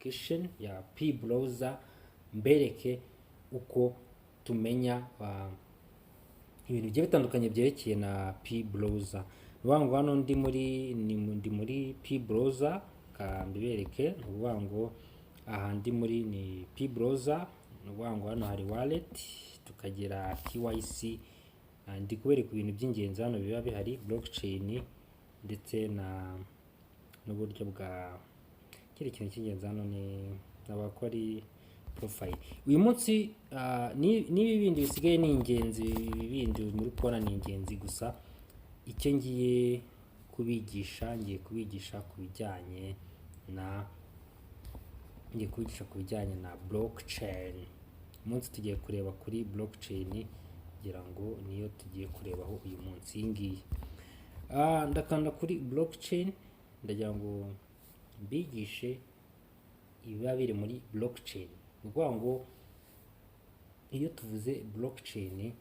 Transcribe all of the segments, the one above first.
application ya P browser, mbereke uko tumenya ibintu bigiye bitandukanye byerekeye na P browser. Nuvuga hano ndi muri P browser, kambibereke. Nuvuga aha ndi muri ni P browser. Nuvuga hano hari wallet, tukagira KYC, ndi kubereka ibintu by'ingenzi hano biba bihari, blockchain ndetse n'uburyo bwa kiri kintu cy'ingenzi hano ni abakora profile. Uyu munsi nibi bindi bisigaye ni ingenzi, ibindi muri kubona ni ingenzi gusa. Icyo ngiye kubigisha ku bijyanye na blockchain. Umunsi tugiye kureba kuri blockchain, ngira ngo niyo tugiye kurebaho uyu munsi. Iyi ngiyi ndakanda kuri blockchain, ndagira ngo mbigishe ibiba biri muri blockchain. Nuvuga ngo iyo tuvuze blockchain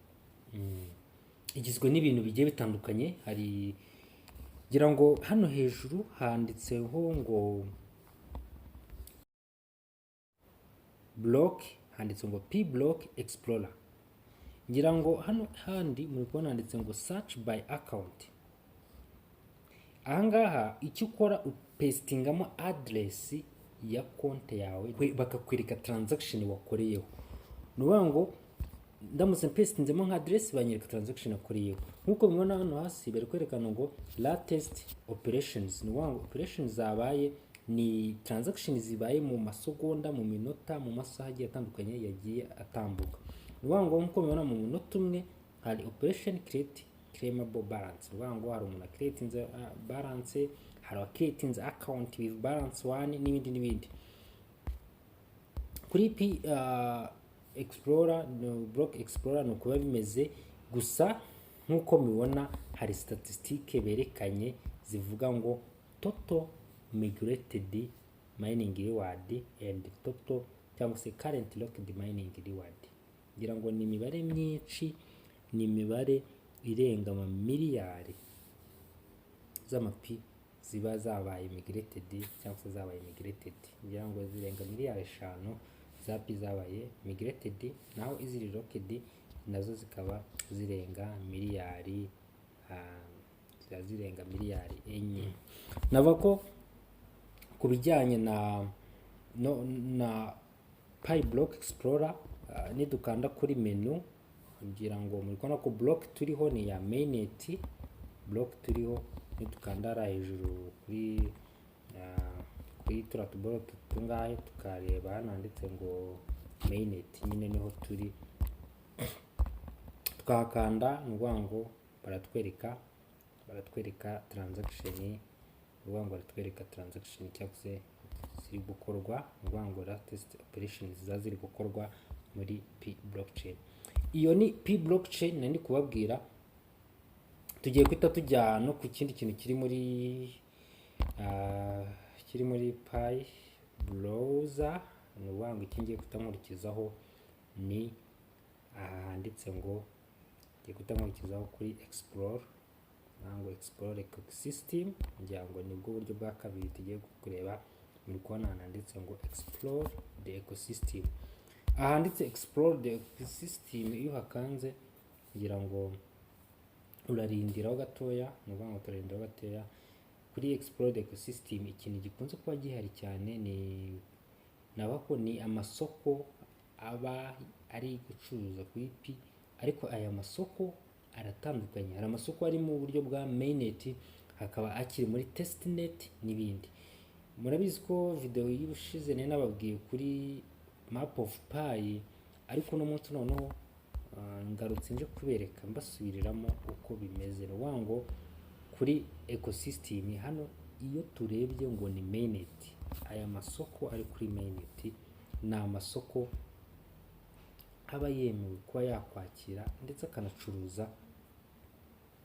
igizwe n'ibintu bigiye bitandukanye. Hari ngira ngo hano hejuru handitseho ngo block, handitse ngo P block explorer. Ngira ngo hano handi muri kubona handitse ngo search by account. Ahangaha icyo ukora upestingamo address ya konti yawe, bakakwereka transaction wakoreyeho. Nuvuga ngo ndamutse pastingemo nka address, banyereka transaction wakoreyeho. Nkuko mubona hano hasi bari kwerekana ngo latest operations. Nuvuga ngo operations zabaye ni transaction zibaye mu masegonda, mu minota, mu masaha agiye atandukanye yagiye atambuka. Nuvuga ngo nkuko mubona mu minota umwe hari operation create claimable balance. Nuvuga ngo hari umuntu creating balance, hari creating account with balance 1 n'ibindi. Kuri P Explorer no Block Explorer no kuba bimeze gusa. Nkuko mubibona hari statistique berekanye zivuga ngo total migrated mining reward and total cyangwa se current locked mining reward. Ngira ngo ni imibare myinshi, ni imibare irenga ama miliyari z'amapi ziba zabaye migrated cyangwa se zabaye migrated. Ngira ngo zirenga miliyari 5 za pi zabaye migrated, naho iziri locked nazo zikaba zirenga miliyari enye. Navuga ko ku bijyanye na Pi Block Explorer, nidukanda kuri menu, ngira ngo muri kubona ko block turiho ni ya mainnet. Block turiho nidukanda ara hejuru kuri turatuboro tungahe, tukareba hano handitse ngo mainnet, nyine niho turi. Tukakanda, nuvuga ngo baratwereka transaction, nuvuga ngo baratwereka transaction cyangwa se ziri gukorwa. Nuvuga ngo latest operations ziri gukorwa muri P blockchain. Iyo ni P blockchain nandi kubabwira. Tugiye kwita tujya no ku kindi kintu kiri muri Pi browser. Nuvuga ngo iki ngiye kutankurikizaho ni handitse ngo ngiye kutankurikizaho kuri explore. Nango explore ecosystem, ngira ngo nibwo buryo bwa kabiri tugiye kureba. Muri kubona handitse ngo explore the ecosystem. Handitse explore the ecosystem, iyo hakanze ngira ngo urarindiraho gatoya. Nuvuga ngo turarindiraho gatoya kuri explore the ecosystem. Ikintu gikunze kuba gihari cyane ni amasoko aba ari gucuruza kuri P, ariko aya masoko aratandukanye. Hari amasoko ari mu buryo bwa mainnet, hakaba akiri muri testnet n'ibindi. Murabizi ko video y'ubushize nari nababwiye kuri map of Pi, ariko no munsi noneho ngarutse nje kubereka mbasubiriramo uko bimeze. Nuvuga ngo kuri ecosystem hano iyo turebye ngo ni mainnet, aya masoko ari kuri mainnet ni amasoko aba yemewe kuba yakwakira ndetse akanacuruza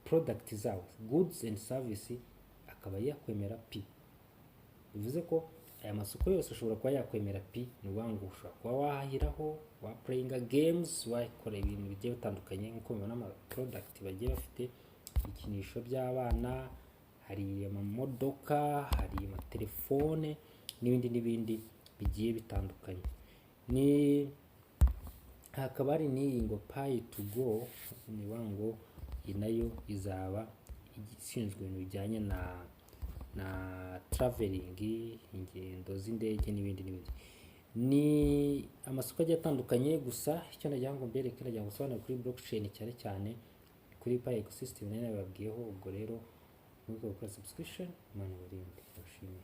product zawo, goods and service, akaba yakwemera P. Bivuze ko aya masoko yose ushobora kuba yakwemera P. Nuvuga ngo ushobora kuba wahahiraho, wa playinga games, wakora ibintu bigiye bitandukanye. Nkuko mubona ama product bagiye bafite ibikinisho by'abana, hari amamodoka, hari amatelefone n'ibindi. bigiye bitandukanye. Ni hakaba hari n'iyi ngo pay to go, ni ngo iyi nayo izaba ishinzwe ibintu bijyanye na traveling, ingendo z'indege n'ibindi n'ibindi. Ni amasoko agiye atandukanye, gusa icyo nagira ngo mbereke, nagira ngo usobanure kuri blockchain cyane cyane kuri Pi ecosystem nayo nababwiyeho. Ubwo rero ntuze gukora subscription, Imana ibarinde. Ndabashimiye.